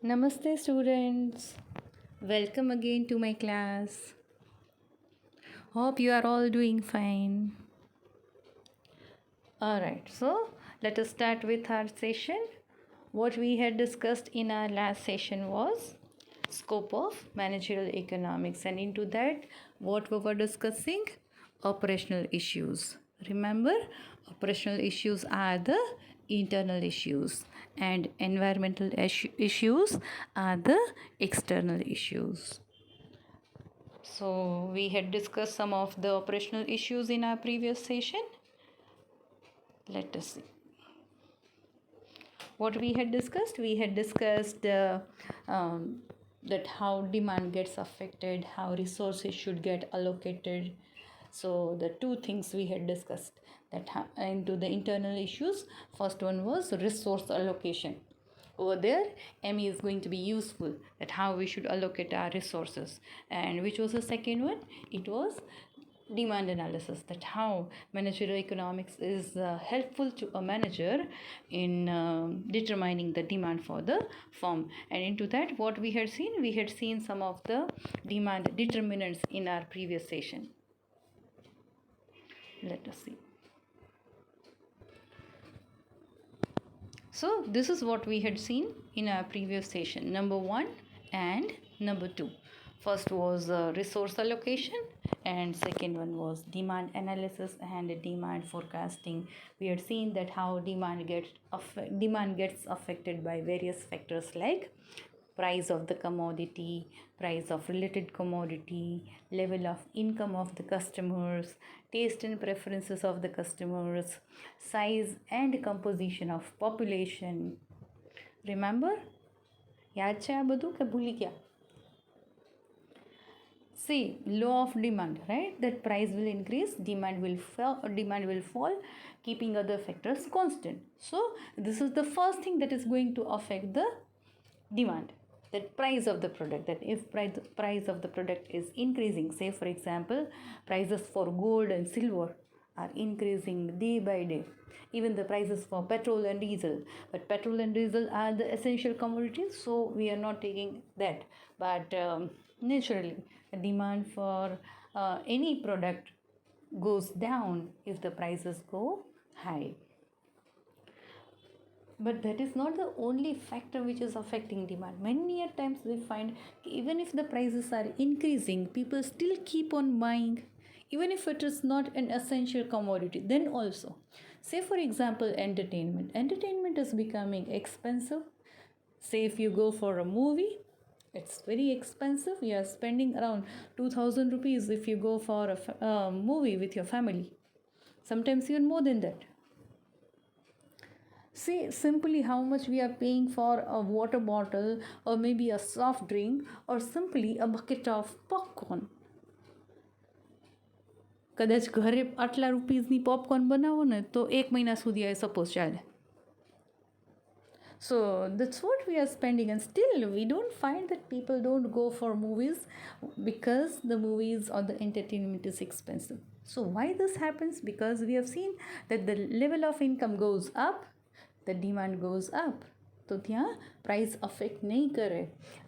Namaste students. Welcome again to my class. Hope you are all doing fine. Alright, so let us start with our session. What we had discussed in our last session was scope of managerial economics, and into that what we were discussing, operational issues. Remember, operational issues are the internal issues and environmental issues are the external issues. So we had discussed some of the operational issues in our previous session. Let us see what we had discussed. We had discussed that how demand gets affected, how resources should get allocated. So the two things we had discussed, that into the internal issues. First one was resource allocation. Over there, ME is going to be useful, that how we should allocate our resources. And which was the second one? It was demand analysis, that how managerial economics is helpful to a manager in determining the demand for the firm. And into that, what we had seen some of the demand determinants in our previous session. Let us see. So this is what we had seen in our previous session, number 1 and number 2. First was resource allocation, and second one was demand analysis and demand forecasting. We had seen that how demand gets affected by various factors like price of the commodity, price of related commodity, level of income of the customers, taste and preferences of the customers, size and composition of population. Remember? યાદ છે આ બધું કે ભૂલી ગયા? See, law of demand, right? That price will increase, demand will fall, keeping other factors constant. So this is the first thing that is going to affect the demand, that price of the product. That if price of the product is increasing, say for example, prices for gold and silver are increasing day by day, even the prices for petrol and diesel. But petrol and diesel are the essential commodities, so we are not taking that. But naturally, the demand for any product goes down if the prices go high. But that is not the only factor which is affecting demand. Many a times we find even if the prices are increasing, people still keep on buying, even if it is not an essential commodity. Then also, say for example, entertainment is becoming expensive. Say if you go for a movie, it's very expensive. You are spending around 2000 rupees if you go for a movie with your family, sometimes even more than that. See simply how much we are paying for a water bottle, or maybe a soft drink, or simply a bucket of popcorn. કદાચ ઘરે આટલા રૂપીઝની popcorn બનાવો ને તો 1 મહિના સુધી આ suppose ચાલે. So that's what we are spending, and still we don't find that people don't go for movies because the movies or the entertainment is expensive. So why this happens? Because we have seen that the level of income goes up, the demand goes up, તો ત્યાં price affect નહીં કરે.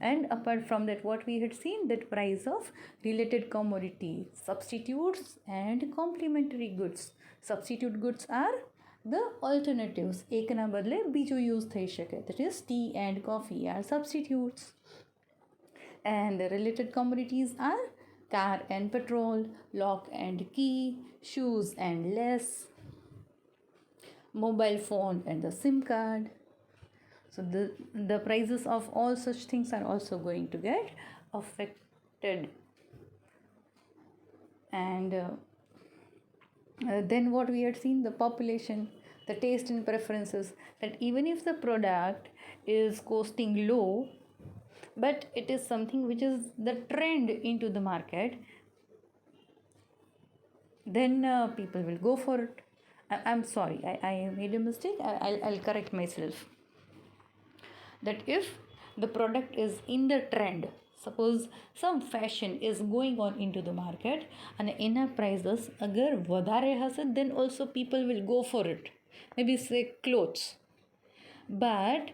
And apart from that, what we had seen, that price of related commodity, substitutes and complementary goods. Substitute goods are the alternatives. એકના બદલે બીજું use થઈ શકે, that is tea and coffee are substitutes. And the related commodities are car and petrol, lock and key, shoes and lace, mobile phone and the SIM card. So the prices of all such things are also going to get affected. And then what we had seen, the population, the taste and preferences, that even if the product is costing low, but it is something which is the trend into the market, then people will go for it. I'm sorry, I made a mistake. I'll correct myself. That if the product is in the trend, suppose some fashion is going on into the market and એના prices અગર વધારે હશે, then also people will go for it. Maybe say clothes. But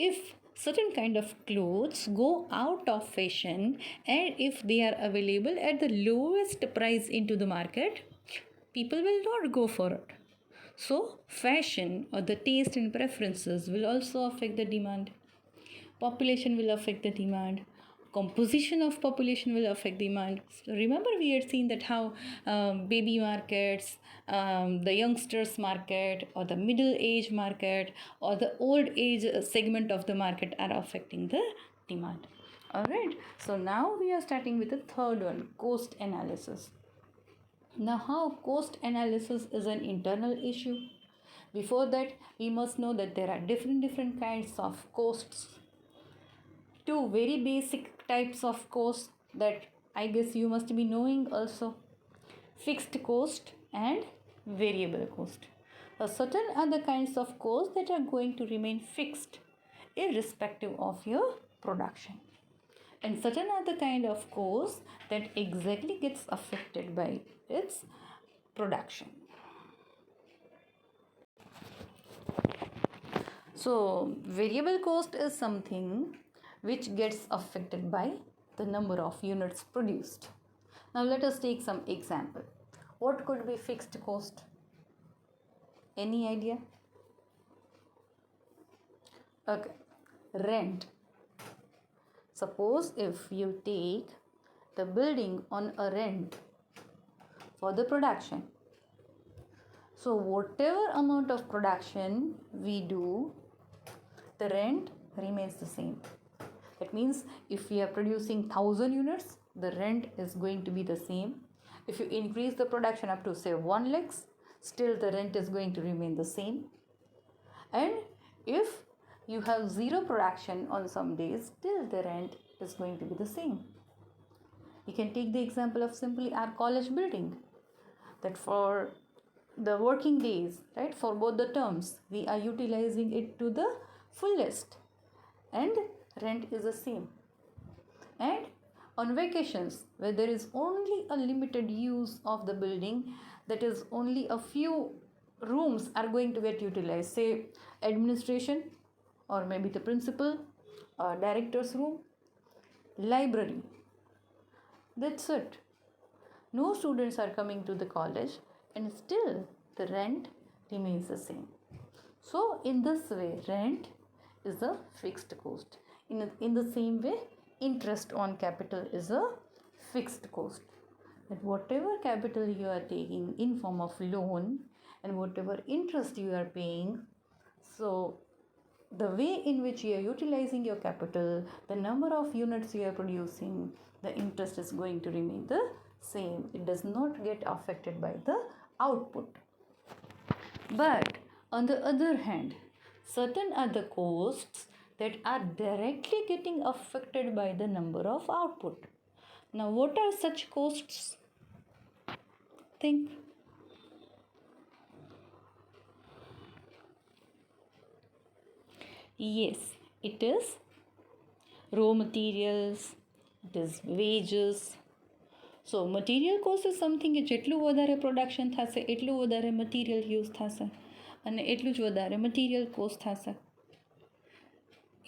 if certain kind of clothes go out of fashion, and if they are available at the lowest price into the market, people will not go for it. So, fashion or the taste and preferences will also affect the demand. Population will affect the demand. Composition of population will affect demand. So remember, we had seen that how baby markets, the youngsters market, or the middle age market, or the old age segment of the market are affecting the demand. All right. So now we are starting with the third one, cost analysis. Now, how cost analysis is an internal issue. Before that, we must know that there are different kinds of costs. Two very basic types of costs that I guess you must be knowing also: fixed cost and variable cost. Certain other kinds of costs that are going to remain fixed irrespective of your production, and certain other kind of cost that exactly gets affected by its production. So variable cost is something which gets affected by the number of units produced. Now let us take some example. What could be fixed cost? Any idea? Okay, rent. Suppose if you take the building on a rent for the production, so whatever amount of production we do, the rent remains the same. That means if we are producing 1000 units, the rent is going to be the same. If you increase the production up to say 1 lakhs, still the rent is going to remain the same. And if you have zero production on some days, still the rent is going to be the same. You can take the example of simply our college building, that for the working days, right, for both the terms, we are utilizing it to the fullest, and rent is the same. And on vacations, where there is only a limited use of the building, that is only a few rooms are going to get utilized, say administration, or maybe the principal or director's room, library, that's it. No students are coming to the college, and still the rent remains the same. So in this way, rent is a fixed cost. In the same way, interest on capital is a fixed cost. That whatever capital you are taking in form of loan and whatever interest you are paying, so the way in which you are utilizing your capital, the number of units you are producing, the interest is going to remain the same. It does not get affected by the output. But on the other hand, certain other costs that are directly getting affected by the number of output. Now, what are such costs? Think. Yes, it is raw materials, it is wages. So material cost is something કે જેટલું વધારે production થશે એટલું વધારે material use થશે અને એટલું જ વધારે મટીરિયલ કોસ્ટ થશે.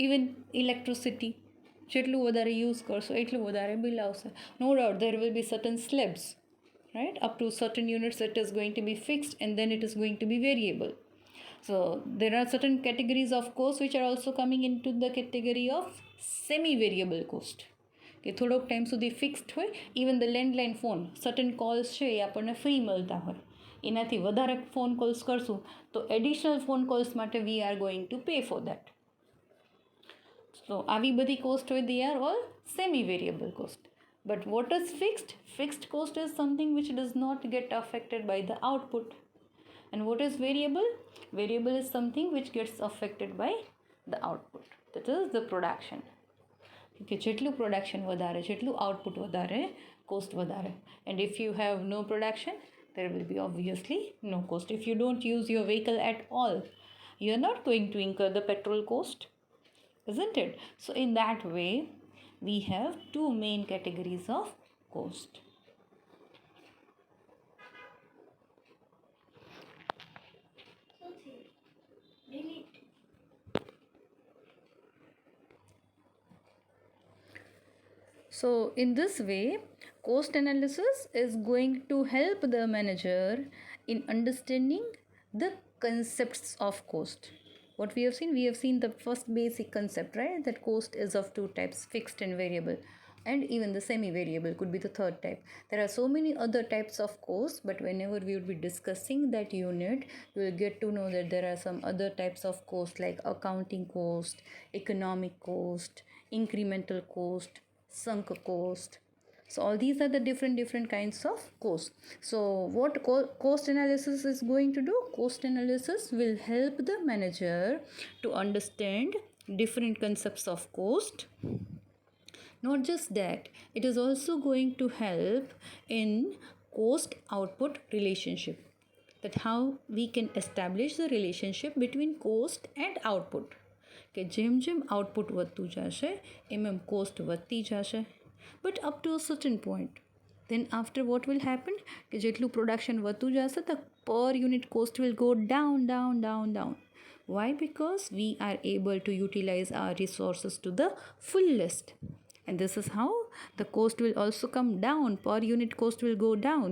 ઇવન ઇલેક્ટ્રિસિટી જેટલું વધારે યુઝ કરશો એટલું વધારે બિલ આવશે. No doubt there will be certain slabs, right? Up to certain units it is going to be fixed, and then it is going to be variable. So there are certain categories of cost which are also coming into the category of semi variable cost. કે થોડોક time સુધી fixed હોય. Even the landline phone, certain calls છે એ આપણને free મળતા હોય, એનાથી વધારે ફોન કોલ્સ કરશું તો એડિશનલ ફોન કોલ્સ માટે we are going to pay for that. તો આવી બધી કોસ્ટ હોય, they are all semi variable cost. But what is fixed? Fixed cost is something which does not get affected by the output. And what is variable? Variable is something which gets affected by the output, that is the production. કે જેટલું production વધારે, જેટલું output વધારે, cost વધારે. And if you have no production, there will be obviously no cost. If you don't use your vehicle at all, you are not going to incur the petrol cost, isn't it? So in that way, we have two main categories of cost. So, in this way, cost analysis is going to help the manager in understanding the concepts of cost. What we have seen the first basic concept, right? That cost is of two types, fixed and variable. And even the semi variable could be the third type. There are so many other types of cost, but whenever we would be discussing that unit, you will get to know that there are some other types of cost like accounting cost, economic cost, incremental cost, sunk cost. So all these are the different kinds of cost. So what cost analysis is going to do? Cost analysis will help the manager to understand different concepts of cost. Not just that, it is also going to help in cost output relationship, that how we can establish the relationship between cost and output. કે જેમ જેમ output વધતું જશે એમ cost વધતી જશે, but up to a certain point. Then after what will happen? કે જેટલું production વધતું જશે તો per unit cost will go down. Why? Because we are able to utilize our resources to the fullest. And this is how the cost will also come down. Per unit cost will go down.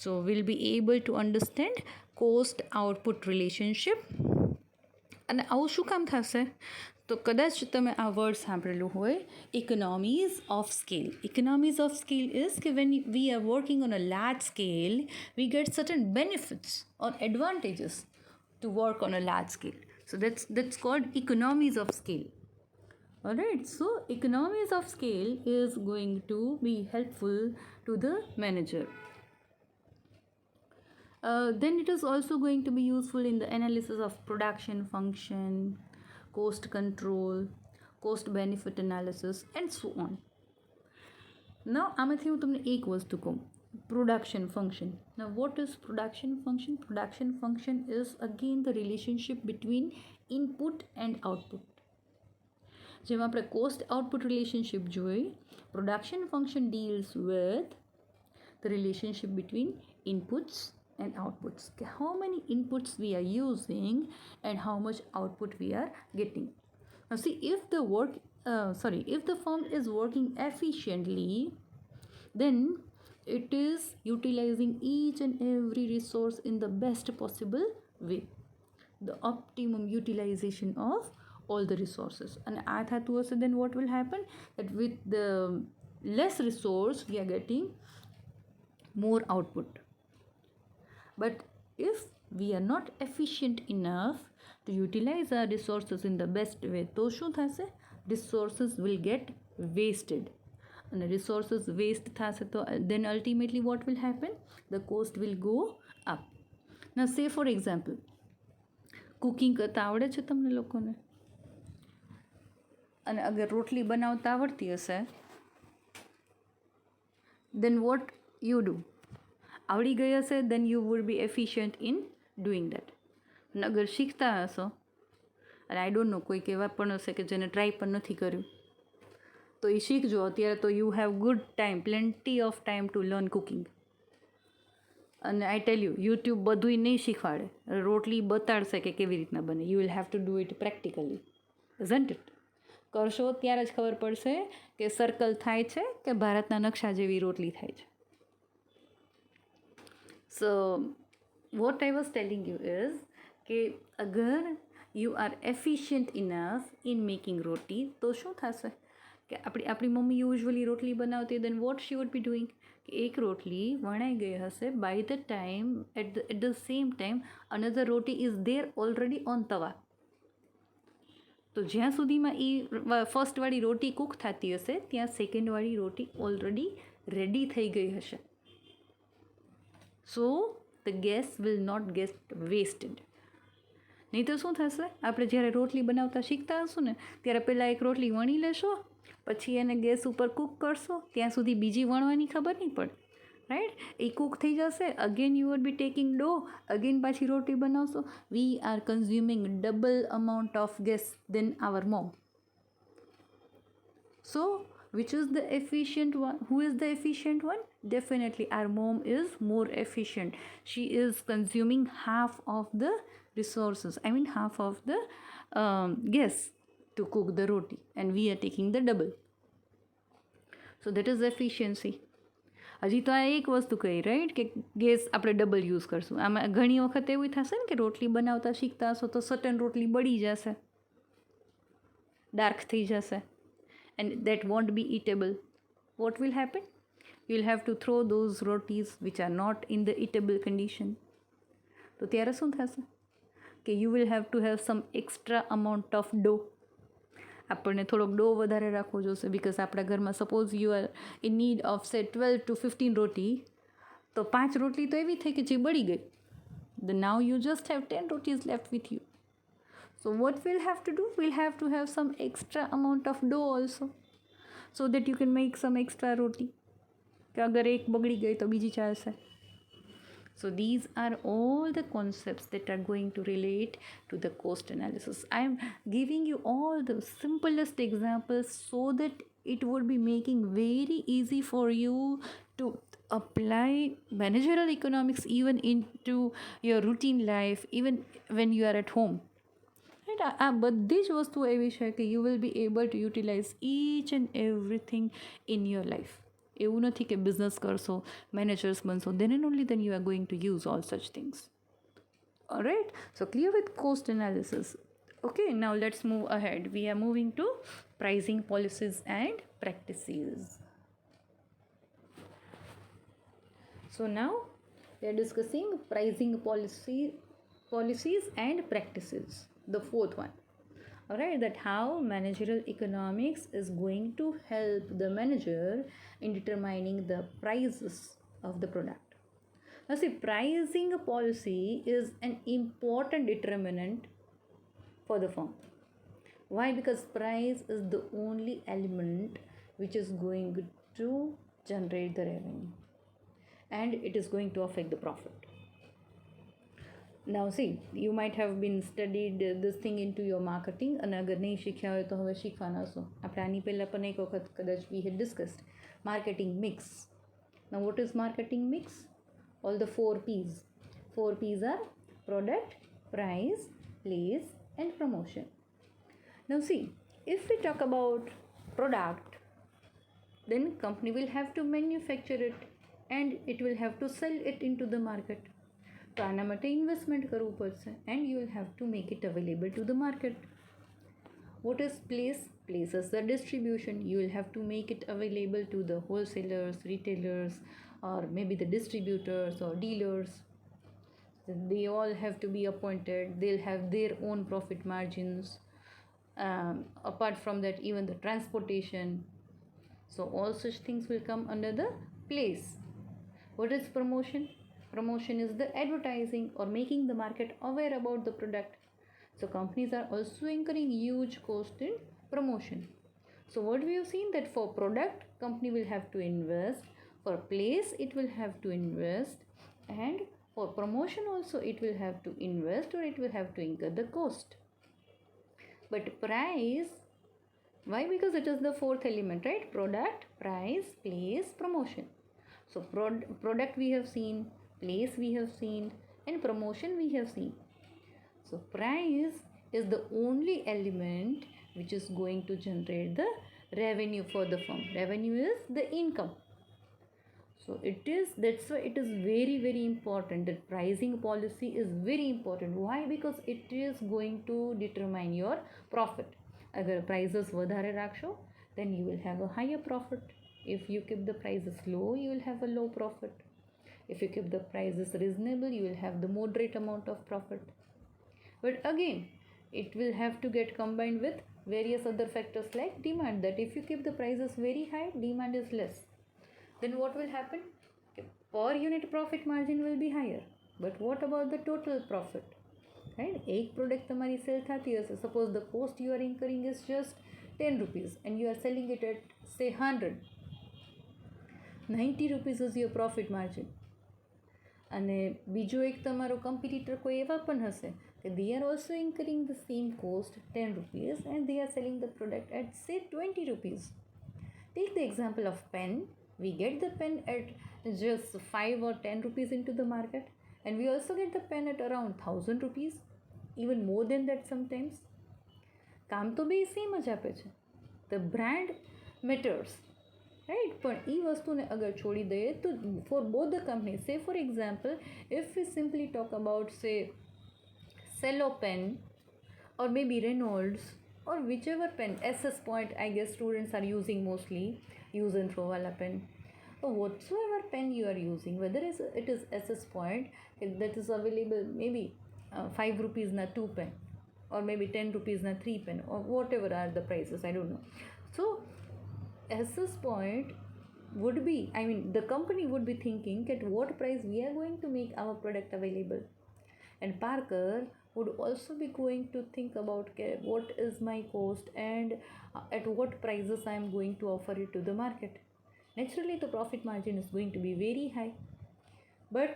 So we'll be able to understand cost output relationship. અને આવું શું કામ થશે? તો કદાચ તમે આ word સાંભળેલું હોય, economies of scale. Economies of scale is કે when we are working on a large scale, we get certain benefits or advantages to work on a large scale. So that's called economies of scale. Alright, so economies of scale is going to be helpful to the manager. Then it is also going to be useful in the analysis of production function, cost control, cost benefit analysis, and so on. Now આમાંથી હું તમને એક વસ્તુ કહું, production function. Now what is production function? Production function is again the relationship between input and output. જેમાં આપણે cost output relationship જોઈ, production function deals with the relationship between inputs and outputs. How many inputs we are using and how much output we are getting. Now see, if the firm is working efficiently, then it is utilizing each and every resource in the best possible way. The optimum utilization of all the resources. And આ થતું હશે, then what will happen? That with the less resource we are getting more output. But if we are not efficient enough to utilize our resources in the best way, તો શું થશે? Resources will get wasted. And resources waste થશે તો then ultimately what will happen? The cost will go up. Now say for example, cooking કરતા આવડે છે તમને લોકોને? અને અગર રોટલી બનાવતા આવડતી હશે, then what you do? આવડી ગઈ હશે, then you would be efficient in doing that. અને અગર શીખતા હશો, અને આઈ ડોન્ટ નો કોઈક એવા પણ હશે કે જેને ટ્રાય પણ નથી કર્યું, તો એ શીખજો અત્યારે. તો you have good time, plenty of time to learn cooking. અને આઈ ટેલ યુ, યુટ્યુબ બધુંય નહીં શીખવાડે, રોટલી બતાડશે કે કેવી રીતના બને. You will have to do it practically, isn't it? કરશો ત્યારે જ ખબર પડશે કે સર્કલ થાય છે કે ભારતના નકશા જેવી રોટલી થાય છે. So what I was telling you is કે અગર you are efficient enough in making roti, તો શું થશે? કે આપણી મમ્મી યુઝ્યુઅલી રોટલી બનાવતી, then what she would be doing? કે એક રોટલી વણાઈ ગઈ હશે, by the time at the same time another roti is there already on tawa. તો જ્યાં સુધીમાં એ ફર્સ્ટવાળી રોટી કૂક થતી હશે, ત્યાં સેકન્ડવાળી રોટી ઓલરેડી રેડી થઈ ગઈ હશે. So the gas will not get wasted. નહીં તો શું થશે? આપણે જ્યારે રોટલી બનાવતા શીખતા હશું ને, ત્યારે પહેલાં એક રોટલી વણી લેશો, પછી એને ગેસ ઉપર કૂક કરશો, ત્યાં સુધી બીજી વણવાની ખબર નહીં પડે, રાઈટ? એ કૂક થઈ જશે, again you would be taking dough, again પાછી રોટી બનાવશો. We are consuming double amount of gas than our mom. So which is the efficient one? Who is the efficient one? Definitely our mom is more efficient. She is consuming half of the resources, I mean half of the gas to cook the roti, and we are taking the double. So that is efficiency. હજી તો આ એક વસ્તુ કહી, right, કે gas આપણે double use કરશું. આમાં ઘણી વખત એવું થશે ને કે રોટલી બનાવતા શીખતા હશો તો સટન રોટલી બળી જશે, ડાર્ક થઈ જશે, and that won't be eatable. What will happen? You will have to throw those rotis which are not in the eatable condition. તો ત્યારે શું થશે કે you will have to have some extra amount of dough. આપણને થોડોક dough વધારે રાખવો જોશે, બિકોઝ આપણા ઘરમાં suppose you are in need of say 12 to 15 રોટી, તો 5 રોટલી તો એવી થઈ કે જે બળી ગઈ. then now you just have 10 rotis left with you. So what we'll have to do, we'll have to have some extra amount of dough also, so that you can make some extra roti, કે અગર એક બગડી ગઈ તો બીજી ચાલશે. So these are all the concepts that are going to relate to the cost analysis. I am giving you all the simplest examples so that it would be making very easy for you to apply managerial economics even into your routine life, even when you are at home. Right? આ બધી જ વસ્તુઓ એવી છે કે you will be able to utilize each and everything in your life. એવું નથી કે બિઝનેસ કરશો, મેનેજર્સ બનશો, then and only then you are going to use all such things. Alright, so clear with cost analysis. Okay, now let's move ahead. We are moving to pricing policies and practices. So now we are discussing pricing policies and practices, the fourth one. Alright, that how managerial economics is going to help the manager in determining the prices of the product. Now see, pricing policy is an important determinant for the firm. Why? Because price is the only element which is going to generate the revenue, and it is going to affect the profit. Now see, you might have been studied this thing into your marketing, અને અગર નહીં શીખ્યા હોય તો હવે શીખવાના છો. આપણે આની પહેલાં પણ એક વખત કદાચ we had discussed marketing mix. Now what is marketing mix? All the 4 P's. 4 P's are product, price, place and promotion. Now see, if we talk about product, then company will have to manufacture it and it will have to sell it into the market. તો આના માટે investment કરવું પડશે, and you will have to make it available to the market. What is place? Place is the distribution. You will have to make it available to the wholesalers, retailers, or maybe the distributors or dealers. They all have to be appointed. They'll have their own profit margins. Apart from that, even the transportation. So all such things will come under the place. What is promotion? Promotion is the advertising or making the market aware about the product. So companies are also incurring huge cost in promotion. So what we have seen, that for product, company will have to invest. For place, it will have to invest. And for promotion also, it will have to invest, or it will have to incur the cost. But price, why? Because it is the fourth element, right? Product, price, place, promotion. So product we have seen, place we have seen, and promotion we have seen. So price is the only element which is going to generate the revenue for the firm. Revenue is the income. So that's why it is very, very important that pricing policy is very important. Why? Because it is going to determine your profit. Agar prices વધારે રાખશો, then you will have a higher profit. If you keep the prices low, you will have a low profit. If you keep the prices reasonable, you will have the moderate amount of profit. But again, it will have to get combined with various other factors like demand, that if you keep the prices very high, demand is less, then what will happen? Per unit profit margin will be higher. But what about the total profit? Right? એક product તમારી cell થતી હશે, suppose the cost you are incurring is just 10 rupees and you are selling it at say 100. 90 rupees is your profit margin. અને બીજો એક તમારો કમ્પિટિટર કોઈ એવા પણ હશે કે they are also incurring the same cost 10 rupees and they are selling the product at say 20 rupees. Take the example of pen. We get the pen at just 5 or 10 rupees into the market, and we also get the pen at around 1000 rupees, even more than that sometimes. કામ તો બે same જ આપે છે. The brand matters, right, પણ એ વસ્તુને અગર છોડી દઈએ તો ફોર બોથ ધ કંપની, સે for example if V simply talk about સે સેલો pen or maybe Reynolds or whichever pen, SS Point, I guess students are using mostly, use and throw wala pen. So whatsoever pen you are using, whether it is SS Point, that is available maybe 5 rupees na 2 pen, or maybe 10 rupees na 3 pen, or whatever are the prices, I don't know. So SS Point would be, I mean, the company would be thinking at what price we are going to make our product available, and Parker would also be going to think about what is my cost and at what prices I am going to offer it to the market. Naturally the profit margin is going to be very high, but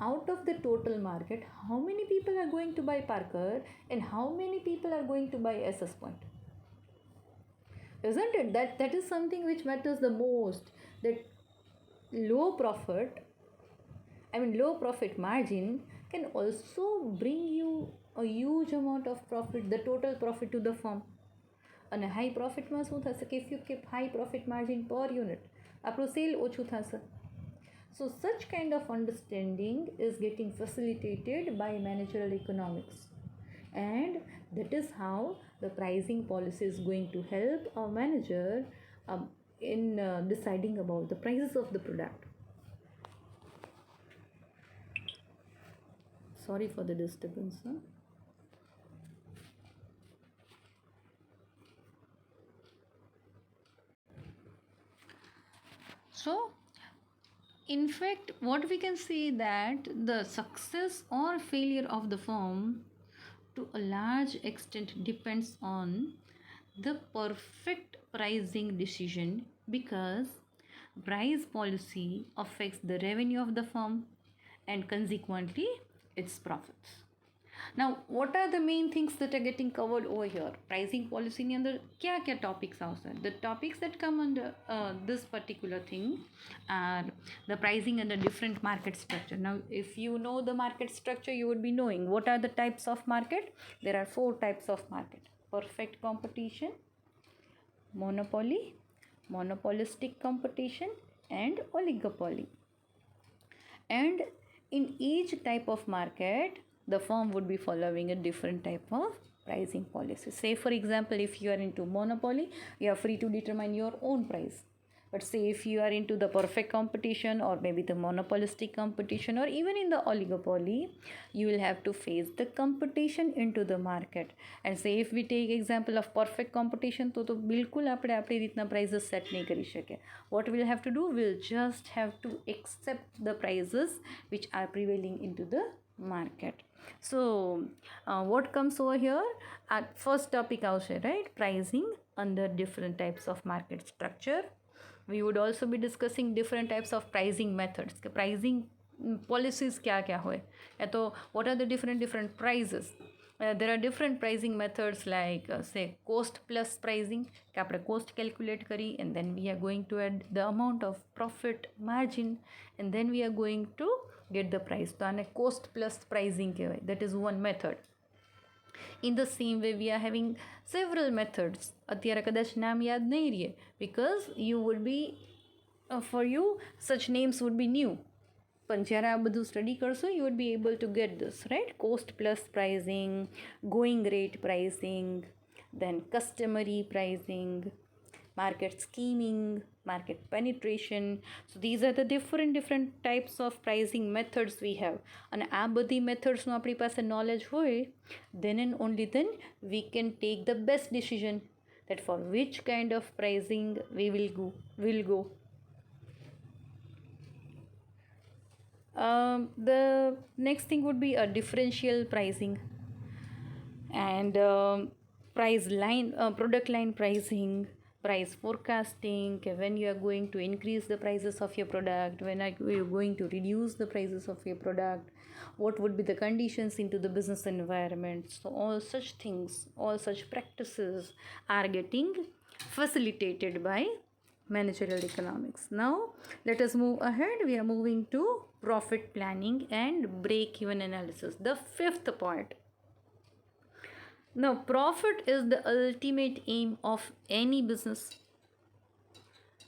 out of the total market, how many people are going to buy Parker and how many people are going to buy SS Point? Isn't it? That is something which matters the most, that low profit margin can also bring you a huge amount of profit, the total profit to the firm. અને high પ્રોફિટમાં શું થશે કે if you keep high profit margin પર unit, આપણું cell ઓછું થશે. So such kind of understanding is getting facilitated by managerial economics, and that is how the pricing policy is going to help a manager in deciding about the prices of the product. Sorry for the disturbance. So in fact what we can see that the success or failure of the firm to a large extent depends on the perfect pricing decision, because price policy affects the revenue of the firm and consequently its profits. Now what are the main things that are getting covered over here? Pricing policy ni andar kya topics આવશે? The topics that come under this particular thing are the pricing under different market structure. Now if you know the market structure, you would be knowing what are the types of market. There are 4 types of market: perfect competition, monopoly, monopolistic competition, and oligopoly. And in each type of market, the firm would be following a different type of pricing policy. Say for example, if you are into monopoly, you are free to determine your own price. But say if you are into the perfect competition, or maybe the monopolistic competition, or even in the oligopoly, you will have to face the competition into the market. And say if we take example of perfect competition, તો બિલકુલ આપણે આપણી રીતના prices set નહીં કરી શકીએ. What we'll have to do, we'll just have to accept the prices which are prevailing into the market. So what comes over here at first topic આવશે, right? Pricing under different types of market structure. We would also be discussing different types of pricing methods. Pricing policies क्या क्या होए, या तो what are the different prices. There are different pricing methods like say cost plus pricing, કે આપણે cost calculate કરી and then we are going to add the amount of profit margin and then we are going to get the price. તો આને cost plus pricing કહેવાય. That is one method. In the same way we are having several methods. અત્યારે કદાચ નામ યાદ નહીં રહે, because you would be for you such names would be new, પણ જ્યારે આ બધું સ્ટડી કરશો you would be able to get this, right? Cost plus pricing, going rate pricing, then customary pricing, market scheming, market penetration. So these are the different types of pricing methods we have. And આ બધી મેથડ્સનું આપણી પાસે knowledge હોય, then and only then we can take the best decision that for which kind of pricing we will go. The next thing would be a differential pricing and product line pricing, price forecasting, when you are going to increase the prices of your product, when are you going to reduce the prices of your product, what would be the conditions into the business environment. So all such things, all such practices are getting facilitated by managerial economics. Now let us move ahead. We are moving to profit planning and break-even analysis, the 5th point. Now profit is the ultimate aim of any business.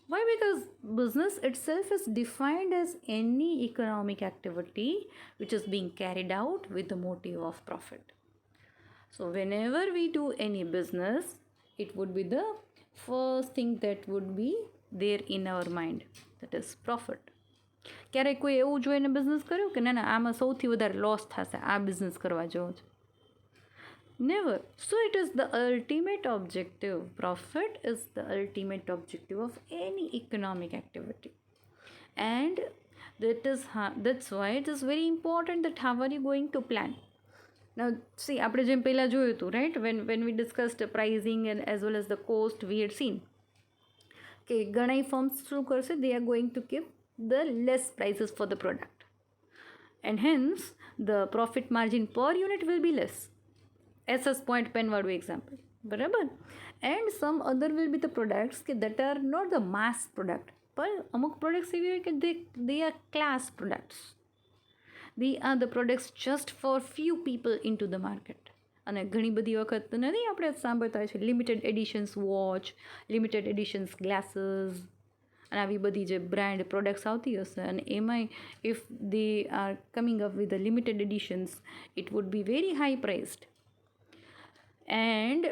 Why? Because business itself is defined as any economic activity which is being carried out with the motive of profit. So, whenever we do any business, it would be the first thing that would be there in our mind, that is profit. ક્યારેય કોઈ એવું જોઈને business કર્યું કે ના ના આમાં સૌથી વધારે લોસ થશે આ બિઝનેસ કરવા જેવો છે? Never. So it is the ultimate objective. Profit is the ultimate objective of any economic activity. And that's why it is very important that how are you going to plan. Now see, આપણે જેમ પહેલાં જોયું હતું, right? When we discussed the pricing and as well as the cost, we had seen કે ઘણા firms શું કરશે, they are going to keep the less prices for the product, and hence the profit margin per unit will be less. SS point pen વાળું example, બરાબર? And some other will be the products that are not the mass product, પણ અમુક products એવી હોય કે they are class products. They are the products just for few people into the market. અને ઘણી બધી વખત નથી આપણે સાંભળતા હોય છે limited additions watch, limited additions glasses, અને આવી બધી જે બ્રાન્ડ પ્રોડક્ટ્સ આવતી હશે, અને એમાંય if they are coming up with the limited editions, it would be very high priced. And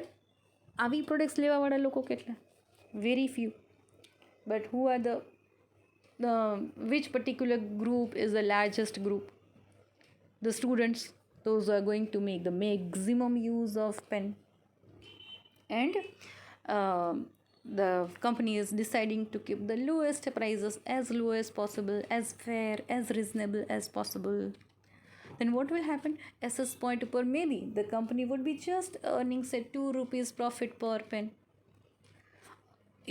આવી પ્રોડક્ટ્સ લેવાવાળા લોકો કેટલા? Very few. But who are the which particular group is the largest group? The students. Those are going to make the maximum use of pen. And the company is deciding to keep the lowest prices as low as possible, as fair, as reasonable as possible. Then what will happen? SS point per, maybe the company would be just earning say 2 rupees profit per pen.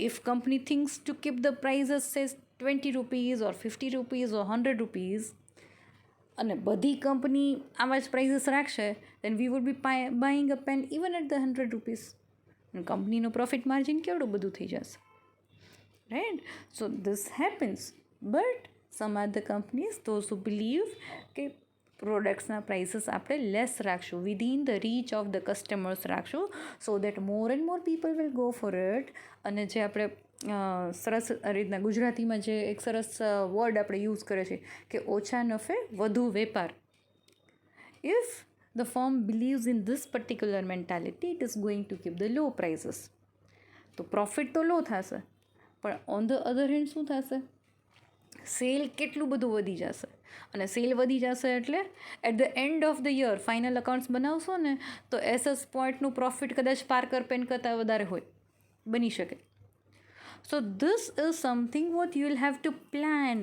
If company thinks to keep the prices says 20 rupees or 50 rupees or 100 rupees, અને બધી company આવા જ prices રાખશે, then we would be buying a pen even at the 100 rupees. અને કંપનીનો profit margin કેવડું બધું થઈ જશે, right? So this happens. But some other companies, those who believe કે પ્રોડક્ટ્સના પ્રાઇસીસ આપણે લેસ રાખશું, within the reach of the customers રાખશું, so that more and more people will go for it. અને જે આપણે સરસ રીતના ગુજરાતીમાં જે એક સરસ વર્ડ આપણે યુઝ કરે છે કે ઓછા નફે વધુ વેપાર. If the firm believes in this particular mentality, it is going to keep the low prices. તો પ્રોફિટ તો લો થશે, પણ ઓન ધ અધર હેન્ડ શું થશે? સેલ કેટલું બધું વધી જશે. અને સેલ વધી જશે એટલે at the end of the year final accounts બનાવશો ને તો SS પોઈન્ટનું પ્રોફિટ કદાચ પાર્કર પેન કરતાં વધારે હોય, બની શકે. So this is something what you will have to plan,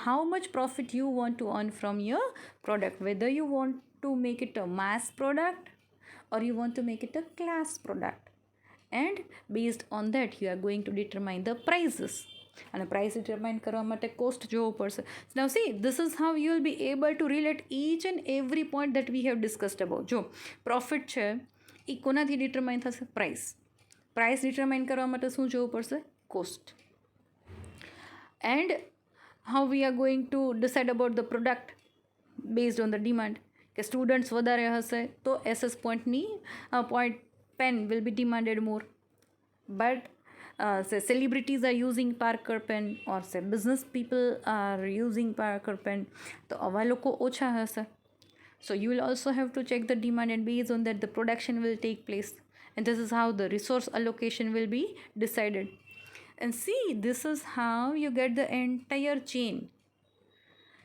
how much profit you want to earn from your product, whether you want to make it a mass product or you want to make it a class product, and based on that you are going to determine the prices. And the price determine કરવા માટે cost જોવું પડશે. Now see, this is how you will be able to relate each and every point that we have discussed about. જો profit છે એ કોનાથી determine થશે? price determine કરવા માટે શું જોવું પડશે? cost. And how we are going to decide about the product? Based on the demand. કે students વધારે હશે તો SS પોઈન્ટની point pen will be demanded more. But say celebrities are using Parker pen, or say business people are using Parker pen, તો આવા લોકો ઓછા હશે. So you will also have to check the demand, and based on that the production will take place, and this is how the resource allocation will be decided. And see, this is how you get the entire chain.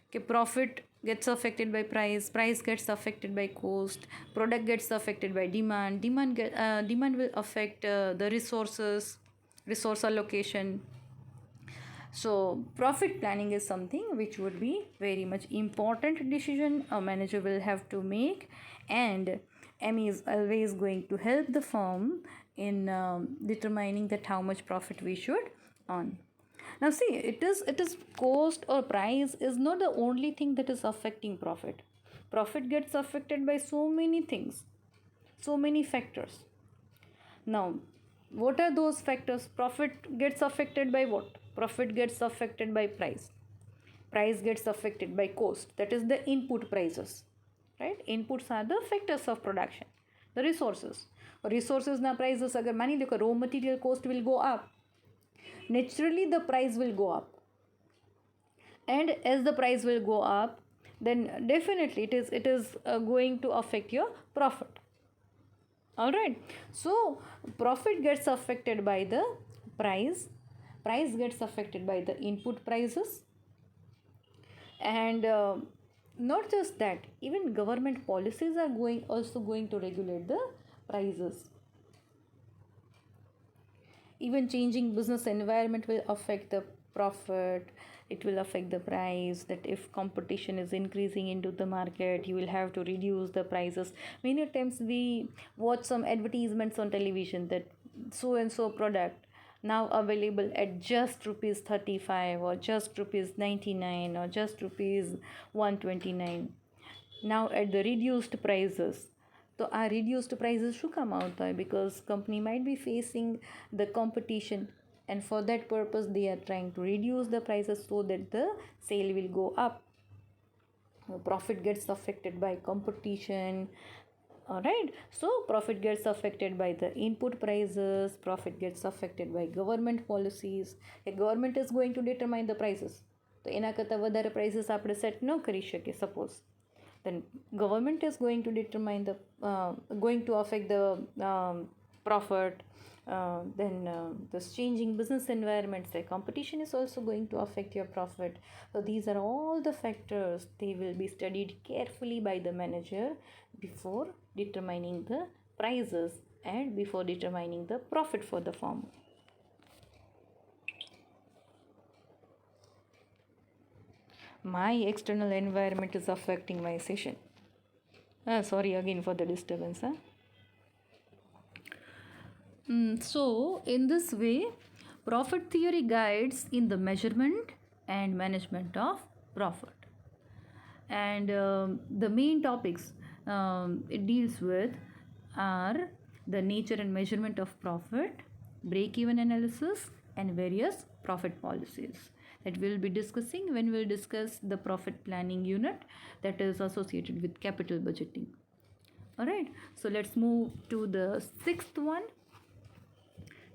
Okay, profit gets affected by price gets affected by cost, product gets affected by demand will affect the resource allocation. So profit planning is something which would be very much important decision a manager will have to make, and ME is always going to help the firm in determining that how much profit we should earn. Now see, it is cost or price is not the only thing that is affecting profit. Profit gets affected by so many things, so many factors. Now what are those factors? Profit gets affected by what? Profit gets affected by price gets affected by cost, that is the input prices, right? Inputs are the factors of production. The resources na prices, agar mani low raw material cost will go up, naturally the price will go up. And as the price will go up, then definitely it is going to affect your profit. All right. So profit gets affected by the price. Price gets affected by the input prices. And not just that, even government policies are going to regulate the prices. Even changing business environment will affect the profit. It will affect the price. That if competition is increasing into the market, you will have to reduce the prices. Many times we watch some advertisements on television that so and so product now available at just rupees 35 or just rupees 99 or just rupees 129, now at the reduced prices. So our reduced prices should come out there because company might be facing the competition, and for that purpose they are trying to reduce the prices so that the sale will go up. Profit gets affected by competition. All right. So profit gets affected by the input prices. Profit gets affected by government policies. A government is going to determine the prices. તો એના કરતાં વધારે prices આપણે set ન કરી શકીએ suppose, then government is going to determine the going to affect the profit. Then this changing business environment, say competition is also going to affect your profit. So these are all the factors, they will be studied carefully by the manager before determining the prices and before determining the profit for the farmer. My external environment is affecting my session. Sorry again for the disturbance. So in this way, profit theory guides in the measurement and management of profit. And the main topics it deals with are the nature and measurement of profit, break-even analysis, and various profit policies that we'll be discussing when we'll discuss the profit planning unit that is associated with capital budgeting. All right, so let's move to the sixth one,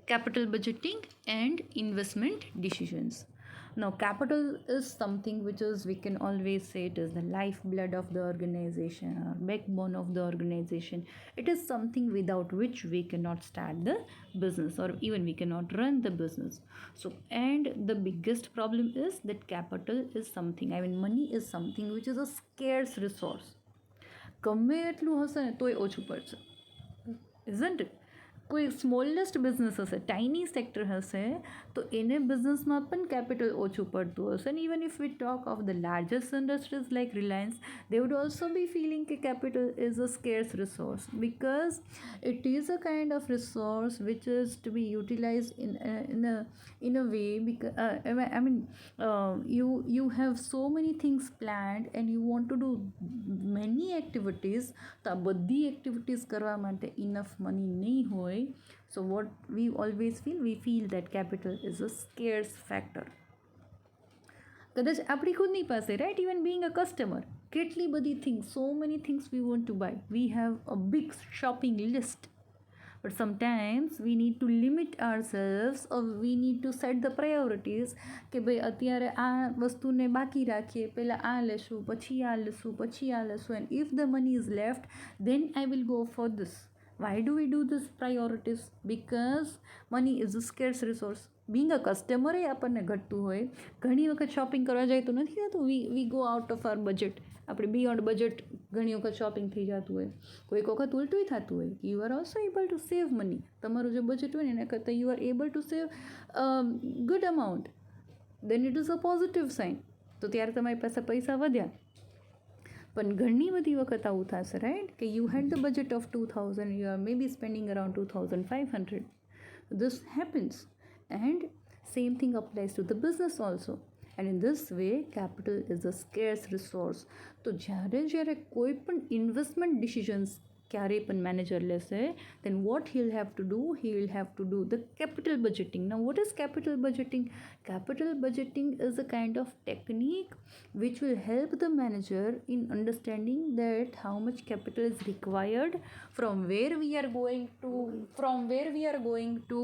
capital budgeting and investment decisions. Now capital is something which is, we can always say, it is the lifeblood of the organization or backbone of the organization. It is something without which we cannot start the business or even we cannot run the business. So, and the biggest problem is that capital is something, I mean money is something which is a scarce resource. ગમે એટલું હશે ને તોય ઓછું પડશે, isn't it? કોઈ smallest business હશે, tiny sector હશે, તો એને બિઝનેસમાં પણ કેપિટલ ઓછું પડતું હશે. And even if we talk of the largest industries like Reliance, they would also be feeling that capital is a scarce resource because it is a kind of resource which is to be utilized in a way because I mean you have so many things planned and you want to do many activities. તો આ બધી activities કરવા માટે enough money નહીં હોય. So what we always feel, we feel that capital is a scarce factor. કદાચ આપણી ખુદની પાસે, right, even being a customer, કેટલી બધી things, so many things we want to buy, we have a big shopping list, but sometimes we need to limit ourselves or we need to set the priorities કે ભાઈ અત્યારે આ વસ્તુને બાકી રાખીએ, પહેલાં આ લેશું, પછી આ લેશું, પછી આ લેશું, and if the money is left then I will go for this. Why do we do this priorities? Because money is a scarce resource. Being a customer એ આપણને ઘટતું હોય. ઘણી વખત શોપિંગ કરવા જાય તો નથી થતું, we go out of our budget, આપણે બિયોન્ડ બજેટ ઘણી વખત શોપિંગ થઈ જતું હોય. કોઈક વખત ઉલટું થતું હોય, you are also able to save money. તમારું જે બજેટ હોય ને એના કરતાં you are able to save good amount, then it is a positive sign. તો ત્યારે તમારી પાસે પૈસા વધ્યા. પણ ઘણી બધી વખત આવું થશે, રાઈટ, કે you had the budget of 2000, you are maybe spending around 2500. This happens, and same thing applies to the business also. And in this way capital is a scarce resource. તો જ્યારે કોઈ પણ investment decisions ક્યારેય પણ manager લેશે, then what he'll have to do, he will have to do the capital budgeting. Now what is capital budgeting? Capital budgeting is a kind of technique which will help the manager in understanding that how much capital is required, from where we are going to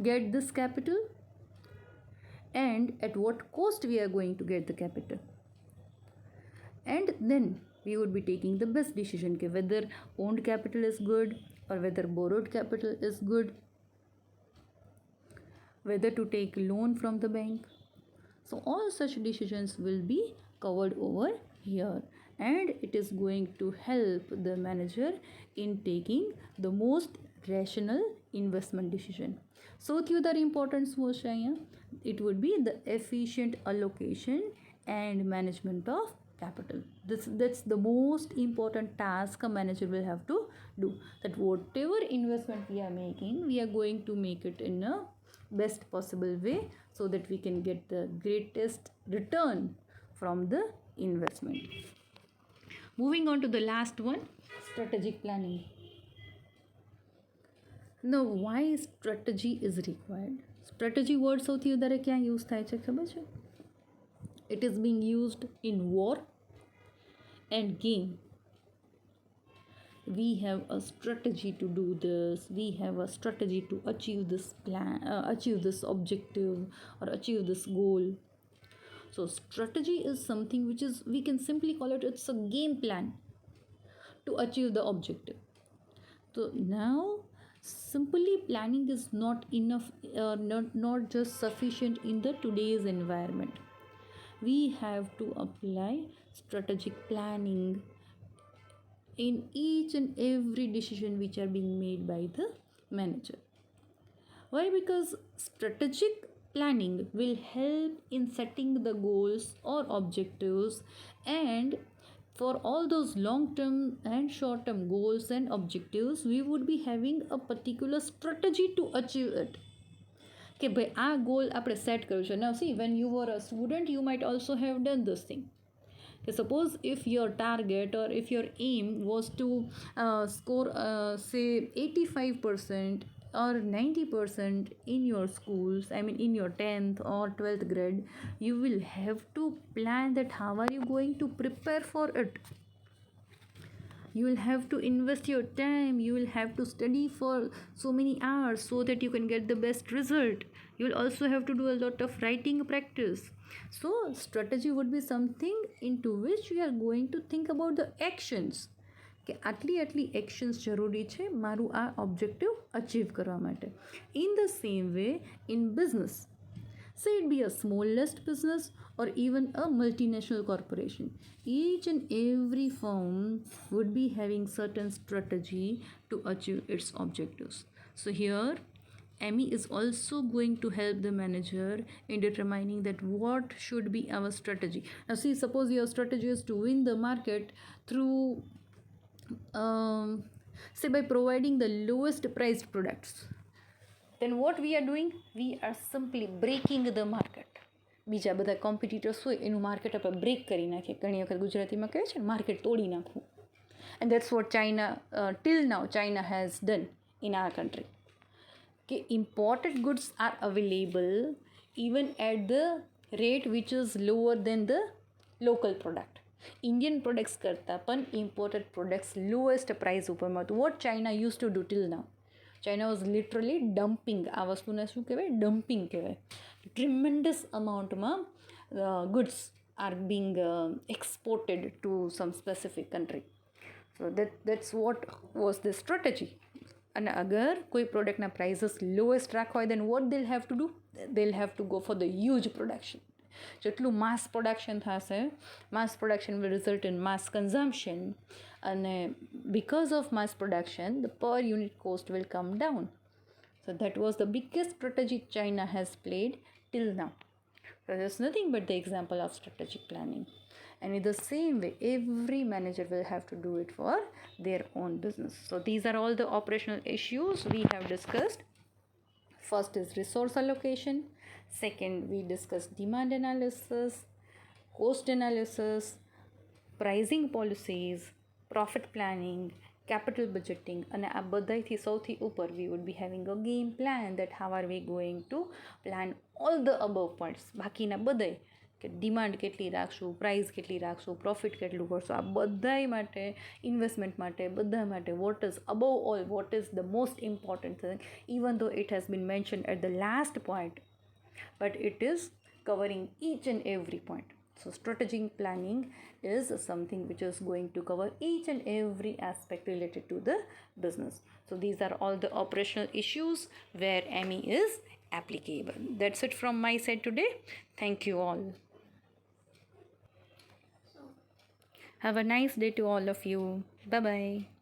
get this capital, and at what cost we are going to get the capital. And then we would be taking the best decision, whether owned capital is good or whether borrowed capital is good, whether to take loan from the bank. So all such decisions will be covered over here, and it is going to help the manager in taking the most rational investment decision. So the other importance was it would be the efficient allocation and management of capital. That's the most important task a manager will have to do, that whatever investment we are making, we are going to make it in a best possible way so that we can get the greatest return from the investment. Moving on to the last one, strategic planning. Now, why strategy is required? Strategy word સૌથી વધારે ક્યાં use થાય છે ખબર છે? It is being used in war and game. We have a strategy to do this, we have a strategy to achieve this plan, achieve this objective or achieve this goal. So strategy is something which is, we can simply call it, it's a game plan to achieve the objective. So now simply planning is not enough, not just sufficient in the today's environment. We have to apply strategic planning in each and every decision which are being made by the manager. Why? Because strategic planning will help in setting the goals or objectives, and for all those long term and short term goals and objectives, we would be having a particular strategy to achieve it. કે ભાઈ આ goal આપણે set કર્યું છે. Now see, when you were a student, you might also have done this thing. Suppose if your target or if your aim was to score say 85% or 90% in your schools, I mean in your 10th or 12th grade, you will have to plan that how are you going to prepare for it. You will have to invest your time, you will have to study for so many hours so that you can get the best result. You will also have to do a lot of writing practice. So strategy would be something into which we are going to think about the actions, કે આટલી actions જરૂરી છે મારું આ objective achieve કરવા માટે. In the same way, in business, say it be a smallest business or even a multinational corporation, each and every firm would be having certain strategy to achieve its objectives. So here Emmy is also going to help the manager in determining that what should be our strategy. Now see, suppose your strategy is to win the market through say by providing the lowest priced products, then what we are doing, we are simply breaking the market. બીજા બધા competitors હોય એનું market આપણે break કરી નાખીએ. ઘણી વખત ગુજરાતીમાં કહે છે માર્કેટ તોડી નાખવું. And that's what China, till now China has done in our country. Okay, imported goods are available even at the rate which is lower than the local product. Indian products કરતાં પણ imported products lowest price ઉપર મળતું. What China used to do till now, China was literally dumping, આ વસ્તુને શું કહેવાય, dumping કહેવાય. Tremendous amountમાં goods are being exported to some specific country. So that's what was the strategy. અને અગર કોઈ પ્રોડક્ટના પ્રાઇઝસ લોએસ્ટ રાખવા હોય, then what they'll have to do, they'll have to go for the huge production. જેટલું માસ production થશે, માસ production will result in mass consumption, અને because of mass production the per unit cost will come down. So that was the biggest strategy China has played till now. So there's nothing but the example of strategic planning. And in the same way, every manager will have to do it for their own business. So these are all the operational issues we have discussed. First is resource allocation. Second, we discussed demand analysis, cost analysis, pricing policies, profit planning, capital budgeting, and આ બધાથી સૌથી ઉપર we would be having a game plan, that how are we going to plan all the above points. બાકીના બધાય કે demand કેટલી રાખશું, price કેટલી રાખશું, પ્રોફિટ કેટલું કરશું, આ બધાય માટે, ઇન્વેસ્ટમેન્ટ માટે, બધા માટે what is above all, what is the most important thing, even though it has been mention at the last point, but it is covering each and every point. So strategic planning is something which is going to cover each and every aspect related to the business. So these are all the operational issues where ME is applicable. That's it from my side today. Thank you all. Have a nice day to all of you. Bye bye.